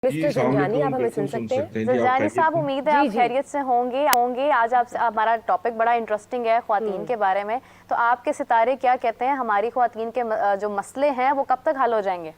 जी, mister अस्सलाम ज़ंजानी, आप वालेकुम। हमें सुन बिल्कुल सुन सकते हैं? सकते हैं जी। आप ज़ंजानी खैरियत साहब, हैं? उम्मीद है जी, आप जी। खैरियत से होंगे। आज आपसे हमारा टॉपिक बड़ा इंटरेस्टिंग है ख्वातीन के बारे में। तो आपके सितारे क्या कहते हैं, हमारी ख्वातीन के जो मसले हैं वो कब तक हल हो जाएंगे?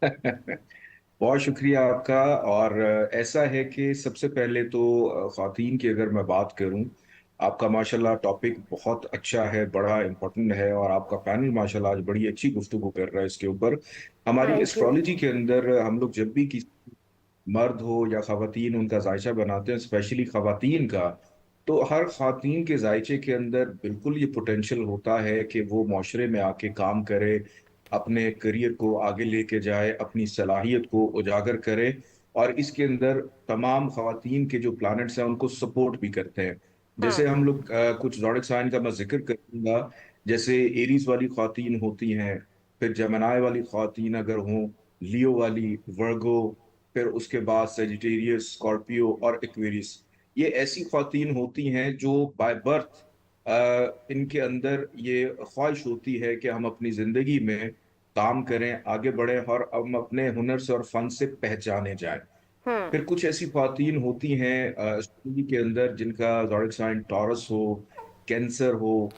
बहुत शुक्रिया आपका। और ऐसा है कि सबसे पहले तो ख्वातीन की अगर मैं बात करूं, आपका माशाल्लाह टॉपिक बहुत अच्छा है, बड़ा इम्पोर्टेंट है, और आपका पैनल माशाल्लाह आज बड़ी अच्छी गुफ्तगू कर रहा है इसके ऊपर। हमारी थैंक यू। एस्ट्रोलॉजी के अंदर हम लोग जब भी किसी मर्द हो या खवातीन उनका जायचा बनाते हैं, स्पेशली खवातीन का, तो हर खातून के जायचे के अंदर बिल्कुल ये पोटेंशियल होता है कि वो माशरे में आके काम करे, अपने करियर को आगे लेके जाए, अपनी सलाहियत को उजागर करे। और इसके अंदर तमाम खवातीन के जो प्लैनेट्स हैं उनको सपोर्ट भी करते हैं। जैसे हम लोग कुछ ज़ोडिक साइन का मैं जिक्र करूंगा। जैसे एरीज वाली खातून होती हैं, फिर जमनाय वाली खातून अगर हों, लियो वाली, वर्गो, फिर उसके बाद सेजिटेरियस, स्कॉर्पियो और एक्वेरियस। ये ऐसी खातून होती हैं जो बाय बर्थ इनके अंदर ये ख्वाहिश होती है कि हम अपनी जिंदगी में काम करें, आगे बढ़ें, और हम अपने हुनर से और फन से पहचाने जाएं। फिर कुछ ऐसी खातून होती हैं एस्ट्रोलॉजी के अंदर जिनका ज़ोडिक साइन टॉरस हो, कैंसर हो,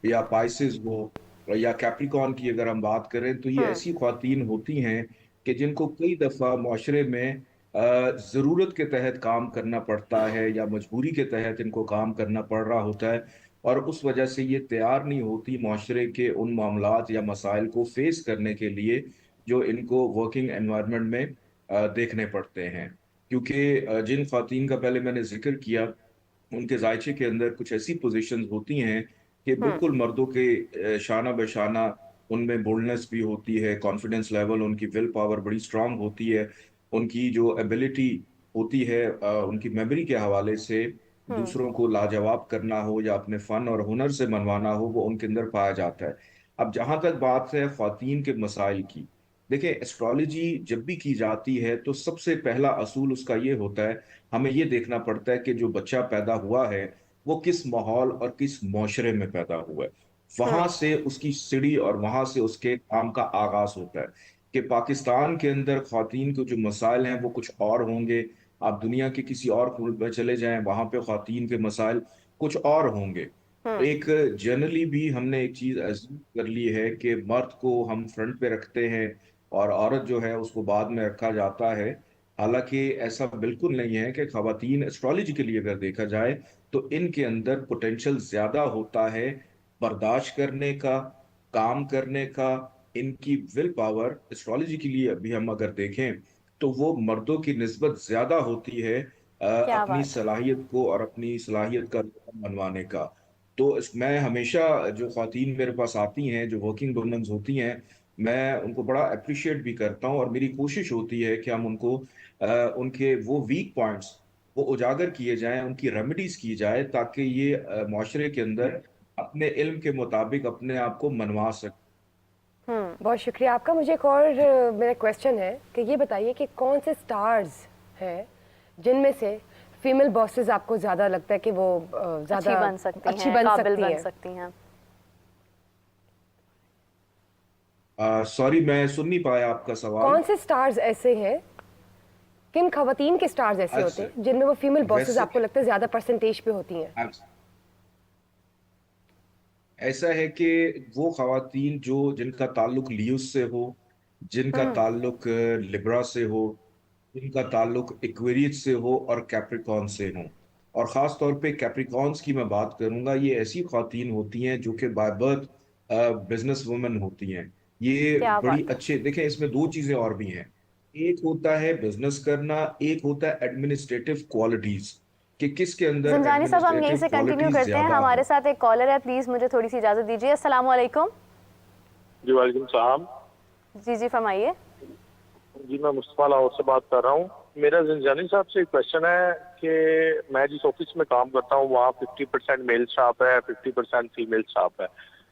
या पाइसिस हो, या कैप्रिकॉर्न की अगर हम बात करें, तो ये ऐसी खातून होती हैं कि जिनको कई दफा माशरे में जरूरत के तहत काम करना पड़ता है, या मजबूरी के तहत इनको काम करना पड़ रहा होता है, और उस वजह से ये तैयार नहीं होती माशरे के उन मामलात या मसाइल को फेस करने के लिए जो इनको वर्किंग एनवायरनमेंट में देखने पड़ते हैं। क्योंकि जिन खातून का पहले मैंने जिक्र किया, उनके जायचे के अंदर कुछ ऐसी पोजीशंस होती हैं कि बिल्कुल मर्दों के शाना बशाना उनमें बोल्डनेस भी होती है, कॉन्फिडेंस लेवल, उनकी विल पावर बड़ी स्ट्रांग होती है, उनकी जो एबिलिटी होती है उनकी मेमोरी के हवाले से दूसरों को लाजवाब करना हो या अपने फन और हुनर से मनवाना हो, वो उनके अंदर पाया जाता है। अब जहां तक बात है खातून के मसाइल की, देखिए एस्ट्रोलॉजी जब भी की जाती है तो सबसे पहला असूल उसका ये होता है, हमें ये देखना पड़ता है कि जो बच्चा पैदा हुआ है वो किस माहौल और किस माशरे में पैदा हुआ है। वहां से उसकी सीढ़ी और वहां से उसके काम का आगाज होता है। कि पाकिस्तान के अंदर खातून के जो मसाइल हैं वो कुछ और होंगे, आप दुनिया के किसी और मुल्क में चले जाएं, वहां पे खातून के मसाइल कुछ और होंगे। एक जनरली भी हमने एक चीज अज्यूम कर ली है कि मर्द को हम फ्रंट पे रखते हैं और औरत जो है उसको बाद में रखा जाता है। हालांकि ऐसा बिल्कुल नहीं है। कि खवातीन एस्ट्रोलॉजी के लिए अगर देखा जाए तो इनके अंदर पोटेंशियल ज्यादा होता है बर्दाश्त करने का, काम करने का। इनकी विल पावर एस्ट्रोलॉजी के लिए अभी हम अगर देखें तो वो मर्दों की निस्बत ज्यादा होती है क्या अपनी बात है। सलाहियत को और अपनी सलाहियत का मनवाने का। तो मैं हमेशा जो खातून मेरे पास आती हैं, जो वर्किंग वुमेन्स होती हैं, मैं उनको बड़ा अप्रिशिएट भी करता हूँ, और मेरी कोशिश होती है कि हम उनको उनके वो वीक पॉइंट्स वो उजागर किए जाएं, उनकी रेमेडीज की जाए, ताकि ये माशरे के अंदर अपने इल्म के मुताबिक अपने आप को मनवा सके। बहुत शुक्रिया आपका। मुझे एक और मेरा क्वेश्चन है कि ये बताइए कि कौन से स्टार्स हैं जिनमें से फीमेल बॉसेस आपको ज़्यादा लगता है कि वो अच्छी ज़्यादा बन सकती अच्छी हैं, बन काबिल सकती बन हैं? सकती हैं। सॉरी, मैं सुन नहीं पाया आपका सवाल। कौन से स्टार्स ऐसे हैं, किन खवातीन के स्टार्स ऐसे होते अच्छा, हैं जिनमें वो फीमेल बॉसेस वैसे आपको लगता है ज़्यादा परसेंटेज पे होती हैं? ऐसा है कि वो खवातीन जो जिनका ताल्लुक लियोस से हो, जिनका ताल्लुक लिब्रा से हो, जिनका ताल्लुक एक्वेरियस से हो और कैप्रिकॉन से हो, और ख़ास तौर पे कैप्रिकॉन्स की मैं बात करूंगा, ये ऐसी खातून होती हैं जो कि बाय बर्थ बिजनेस वुमेन होती हैं। ये क्या बड़ी बात है। अच्छे, देखें इसमें दो चीज़ें और भी हैं। एक होता है बिजनेस करना, एक होता है एडमिनिस्ट्रेटिव क्वालिटीज, कि किसके अंदर ज़ंजानी साहब, हम यहीं एडमिनिस्ट्रेटिव से कंटिन्यू क्वालिटीज करते हैं। ज्यादा हमारे हो। साथ एक कॉलर है, प्लीज़ मुझे थोड़ी सी इजाज़त दीजिए। अस्सलाम वालेकुम। जी वालेकुम सलाम। जी जी, फरमाइए। जी मैं मुस्तफा लाहौर से बात कर रहा हूँ। मेरा ज़ंजानी साहब से एक क्वेश्चन है कि मैं जिस ऑफिस में काम करता हूँ वहाँ 50% मेल स्टाफ है, 50% फीमेल स्टाफ है।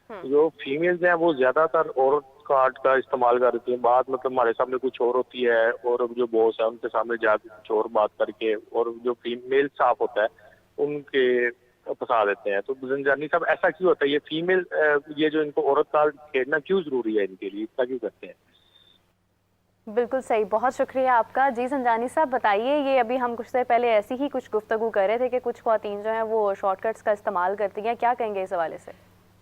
जो फीमेल्स हैं वो ज़्यादातर औरत कार्ड का इस्तेमाल करती हैं। बात मतलब हमारे सामने कुछ और होती है और जो बॉस है उनके सामने जाके कुछ और बात करके, और जो फीमेल स्टाफ होता है उनके फंसा देते हैं। तो ज़ंजानी साहब ऐसा क्यों होता है? ये फीमेल ये जो इनको औरत कार्ड खेलना क्यों जरूरी है इनके लिए, इतना क्यों करते हैं? بالکل صحیح, بہت شکریہ آپ کا. جی سنجانی صاحب بتائیے, یہ ابھی ہم کچھ دیر پہلے ایسی ہی کچھ گفتگو کر رہے تھے کہ کچھ خواتین جو ہیں وہ شارٹ کٹس کا استعمال کرتی ہیں, کیا کہیں گے اس حوالے سے؟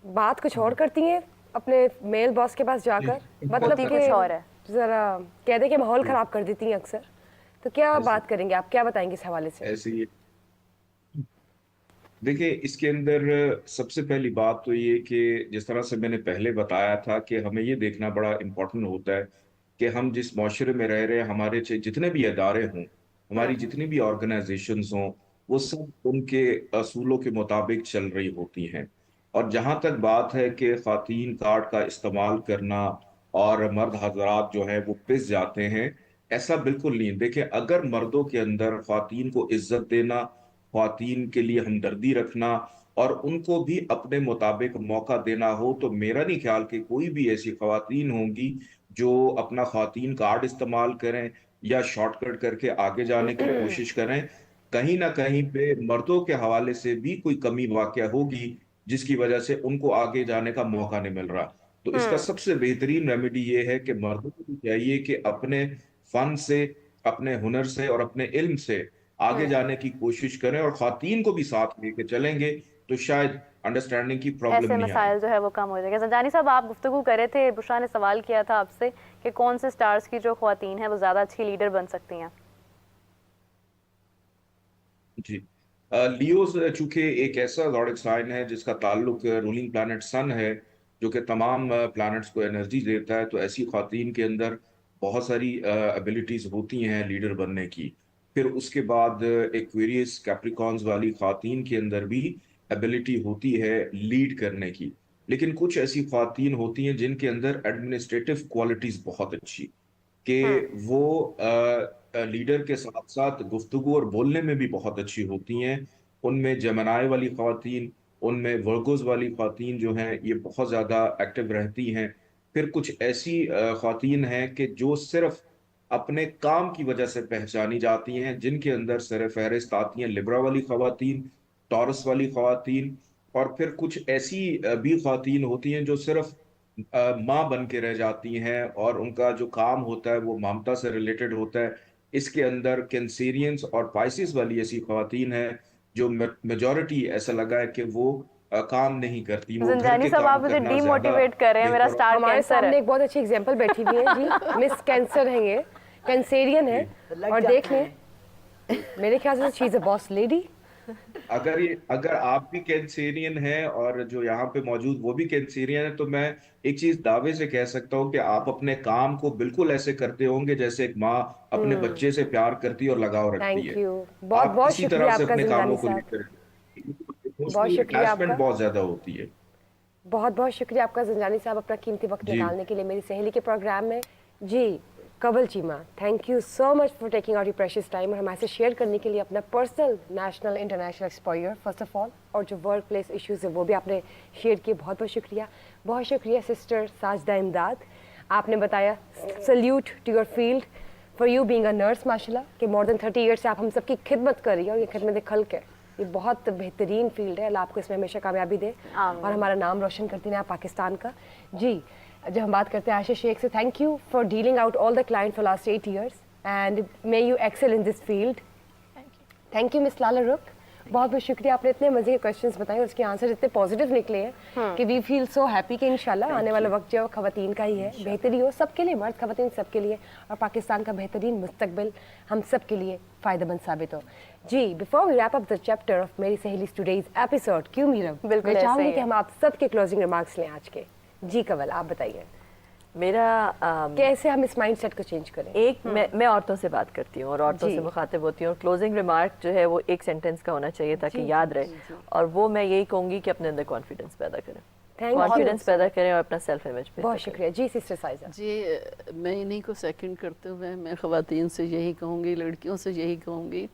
بات کچھ اور کرتی ہیں اپنے میل باس کے پاس جا کر, مطلب کہ کچھ اور ہے, ذرا کہہ دیں کہ ماحول خراب کر دیتی ہیں اکثر, تو کیا بات کریں گے آپ, کیا بتائیں گے اس حوالے سے؟ ایسے ہی دیکھیں, اس کے اندر سب سے پہلی بات تو یہ کہ جس طرح سے میں نے پہلے بتایا تھا کہ ہمیں یہ دیکھنا بڑا امپورٹنٹ ہوتا ہے کہ ہم جس معاشرے میں رہ رہے ہیں, ہمارے جتنے بھی ادارے ہوں, ہماری جتنی بھی آرگنائزیشنز ہوں, وہ سب ان کے اصولوں کے مطابق چل رہی ہوتی ہیں. اور جہاں تک بات ہے کہ خواتین کارڈ کا استعمال کرنا اور مرد حضرات جو ہے وہ پس جاتے ہیں, ایسا بالکل نہیں. دیکھیں, اگر مردوں کے اندر خواتین کو عزت دینا, خواتین کے لیے ہمدردی رکھنا اور ان کو بھی اپنے مطابق موقع دینا ہو, تو میرا نہیں خیال کہ کوئی بھی ایسی خواتین ہوں گی جو اپنا خواتین کارڈ استعمال کریں یا شارٹ کٹ کر کے آگے جانے کی کوشش کریں. کہیں نہ کہیں پہ مردوں کے حوالے سے بھی کوئی کمی واقع ہوگی جس کی وجہ سے ان کو آگے جانے کا موقع نہیں مل رہا. تو اس کا سب سے بہترین ریمیڈی یہ ہے کہ مردوں کو بھی چاہیے کہ اپنے فن سے, اپنے ہنر سے اور اپنے علم سے آگے جانے کی کوشش کریں, اور خواتین کو بھی ساتھ لے کے چلیں گے تو شاید انڈرسٹینڈنگ کی پرابلم ایسے نہیں آئے. مسائل جو ہے وہ کم ہو جائے گا. سنجانی صاحب آپ گفتگو کر رہے تھے, بشرا نے سوال کیا تھا آپ سے کہ کون سے سٹارز کی جو خواتین ہیں وہ زیادہ اچھی لیڈر بن سکتی ہیں؟ جی, لیوز چونکہ ایک ایسا زوڈک سائن ہے جس کا تعلق رولنگ پلانٹ سن ہے, جو کہ تمام پلانٹس کو انرجی دیتا ہے, تو ایسی خواتین کے اندر بہت ساری ایبلٹیز ہوتی ہیں لیڈر بننے کی. پھر اس کے بعد ایکویریس کیپریکانز والی خواتین کے اندر بھی ایبلٹی ہوتی ہے لیڈ کرنے کی. لیکن کچھ ایسی خواتین ہوتی ہیں جن کے اندر ایڈمنسٹریٹو کوالٹیز بہت اچھی, کہ وہ لیڈر کے ساتھ ساتھ گفتگو اور بولنے میں بھی بہت اچھی ہوتی ہیں. ان میں جمنائے والی خواتین, ان میں ورگوز والی خواتین جو ہیں یہ بہت زیادہ ایکٹیو رہتی ہیں. پھر کچھ ایسی خواتین ہیں کہ جو صرف اپنے کام کی وجہ سے پہچانی جاتی ہیں, جن کے اندر سر فہرست آتی ہیں لیبرا والی خواتین, ٹورس والی خواتین, اور پھر کچھ ایسی بھی خواتین ہوتی ہیں جو صرف ماں بن کے رہ جاتی ہیں اور ان کا جو کام ہوتا ہے وہ مامتا سے ریلیٹڈ ہوتا ہے. اس کے اندر کینسیرینز اور پائسز والی ایسی خواتین ہیں جو میجورٹی ایسا لگا ہے کہ وہ کام نہیں کرتی, وہ گھر زنجانی کے صاحب آپ کام مجھے کرنا ڈی زیادہ موٹیویٹ کر رہے ہیں, میرا بہتر. سٹار ہمارے کینسر سامنے ہے. ایک بہت اچھی اگزامپل بیٹھی ہوئی ہے جی, مس کینسر ہیں یہ, کینسیرین ہے, اور دیکھ لیں میرے خیال سے شی از اے باس لیڈی. اگر آپ بھی کینسیرین ہیں اور جو یہاں پہ موجود وہ بھی کینسیرین ہیں, تو میں ایک چیز دعوے سے کہہ سکتا ہوں کہ آپ اپنے کام کو بالکل ایسے کرتے ہوں گے جیسے ایک ماں اپنے بچے سے پیار کرتی اور لگاؤ رکھتی ہے. تھینک یو, بہت آپ بہت اسی شکریہ طرح سے آپ کا اپنے زندانی کاموں کو صاحب, لیڈ کریں. بہت شکریہ آپ کا, اٹیچمنٹ بہت زیادہ ہوتی ہے. بہت بہت شکریہ آپ کا زنجانی صاحب اپنا قیمتی وقت جی. نکالنے کے لیے میری سہیلی کے پروگرام میں. جی Kanwal Cheema, thank you so much for taking out your precious time اور ہمارے سے شیئر کرنے کے لیے اپنا personal national international exposure first of all, اور جو ورک پلیس ایشوز ہیں وہ بھی آپ نے شیئر کیے. بہت بہت شکریہ. بہت شکریہ سسٹر ساجدہ امداد, آپ نے بتایا salute to your field for you being a nurse ماشاء اللہ, کہ مور دین 30 ایئر سے آپ ہم سب کی خدمت کر رہی ہیں, اور یہ خدمت خلق ہے, یہ بہت بہترین فیلڈ ہے. اللہ آپ کو اس میں ہمیشہ کامیابی دے اور ہمارا نام روشن کرتی رہے آپ پاکستان کا. جی جب ہم بات کرتے ہیں عائشہ شیخ سے, thank you for dealing out all the client for last 8 years and may you excel in this field. Thank you miss Lalarukh, بہت بہت شکریہ, آپ نے اتنے مزے کے کویشچنس بتائے, اس کے آنسر اتنے پازیٹیو نکلے ہیں کہ وی فیل سو ہیپی کہ انشاءاللہ آنے والا وقت جو خواتین کا ہی ہے, بہتری ہو سب کے لیے, مرد خواتین سب کے لیے, اور پاکستان کا بہترین مستقبل ہم سب کے لیے فائدہ مند ثابت ہو. جی before we wrap up the chapter of Meri Saheli today's episode کیوں میرم, میں چاہوں گی کہ ہم آپ سب کے کلوزنگ ریمارکس لیں آج کے. جی کنول آپ بتائیے میرا کیسے ہم اس مائنڈ سیٹ کو چینج کریں. ایک میں عورتوں سے بات کرتی ہوں اور عورتوں سے مخاطب ہوتی ہوں, اور کلوزنگ ریمارک جو ہے وہ ایک سینٹنس کا ہونا چاہیے تاکہ یاد رہے, اور وہ میں یہی کہوں گی کہ اپنے اندر کانفیڈنس پیدا کریں, کانفیڈنس پیدا کریں اور اپنا سیلف امیج پہ. بہت شکریہ. جی سسٹر سائزہ. جی میں انہیں کو سیکنڈ کرتے ہوئے میں خواتین سے یہی کہوں گی, لڑکیوں سے یہی کہوں گی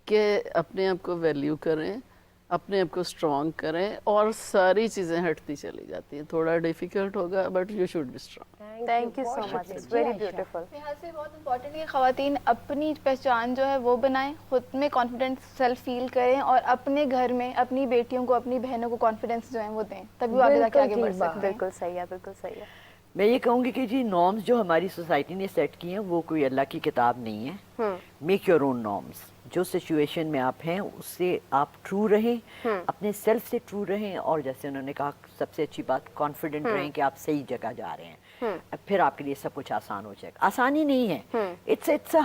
کہ اپنے آپ کو ویلیو کریں, اپنے آپ کو اسٹرانگ کریں, اور ساری چیزیں ہٹتی چلی جاتی ہیں. تھوڑا ڈیفیکلٹ ہوگا but you should be strong. Thank you so much, it's very beautiful. میرے خیال سے بہت امپورٹنٹ ہے کہ خواتین اپنی پہچان جو ہے وہ بنائیں, خود میں کانفیڈنس سیلف فیل کریں, اور اپنے گھر میں اپنی بیٹیوں کو اپنی بہنوں کو کانفیڈنس جو ہے وہ دیں, تبھی وہ آگے جا کے آگے بڑھ سکتے ہیں. بالکل صحیح ہے, بالکل صحیح ہے. मैं ये कहूँगी कि जी नॉर्म्स जो हमारी सोसाइटी ने सेट की हैं वो कोई अल्लाह की किताब नहीं है। मेक योर ओन नॉर्म्स, जो सिचुएशन में आप हैं उससे आप ट्रू रहें, अपने सेल्फ से ट्रू रहें, और जैसे उन्होंने कहा सबसे अच्छी बात कॉन्फिडेंट रहें कि आप सही जगह जा रहे हैं, फिर आपके लिए सब कुछ आसान हो जाएगा। आसानी नहीं है, इट्स अ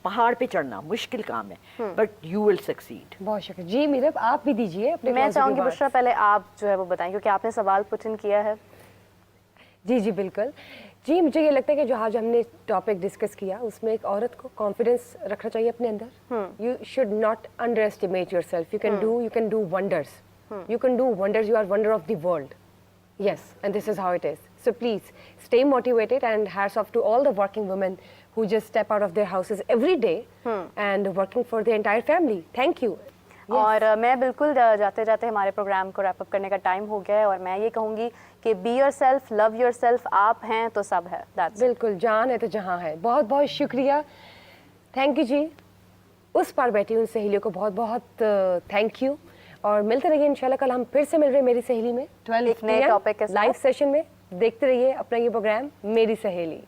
पहाड़ पे चढ़ना मुश्किल काम है, बट यू विल सक्सीड। बहुत शुक्रिया जी। मीरब आप भी दीजिए अपने मैं positive चाहूंगी words। बुशरा पहले आप जो है वो बताएं, क्योंकि आपने सवाल पुट इन किया है। जी जी बिल्कुल जी, मुझे ये लगता है कि जो आज हमने टॉपिक डिस्कस किया उसमें एक औरत को कॉन्फिडेंस रखना चाहिए अपने अंदर। You should not underestimate yourself. You can do wonders, you can do wonders, you are wonder of the world. Yes, and this is how it is. So please stay motivated, and hats off to all the working women who just step out of their houses every day and working for the entire family. Thank you. और मैं बिल्कुल जाते जाते हमारे programme को wrap up करने का time हो गया है, और मैं ये कहूँगी कि be your self, love your self, आप हैं तो सब है। That's it. बिल्कुल, जान है तो जहाँ है। बहुत बहुत शुक्रिया, थैंक यू जी। उस पार बैठी उन सहेलियों को बहुत बहुत थैंक यू, और मिलते रहिए इंशाल्लाह। कल हम फिर से मिल रहे हैं मेरी सहेली में 12 एक नए टॉपिक के साथ। लाइव सेशन में। देखते रहिए अपना ये प्रोग्राम मेरी सहेली।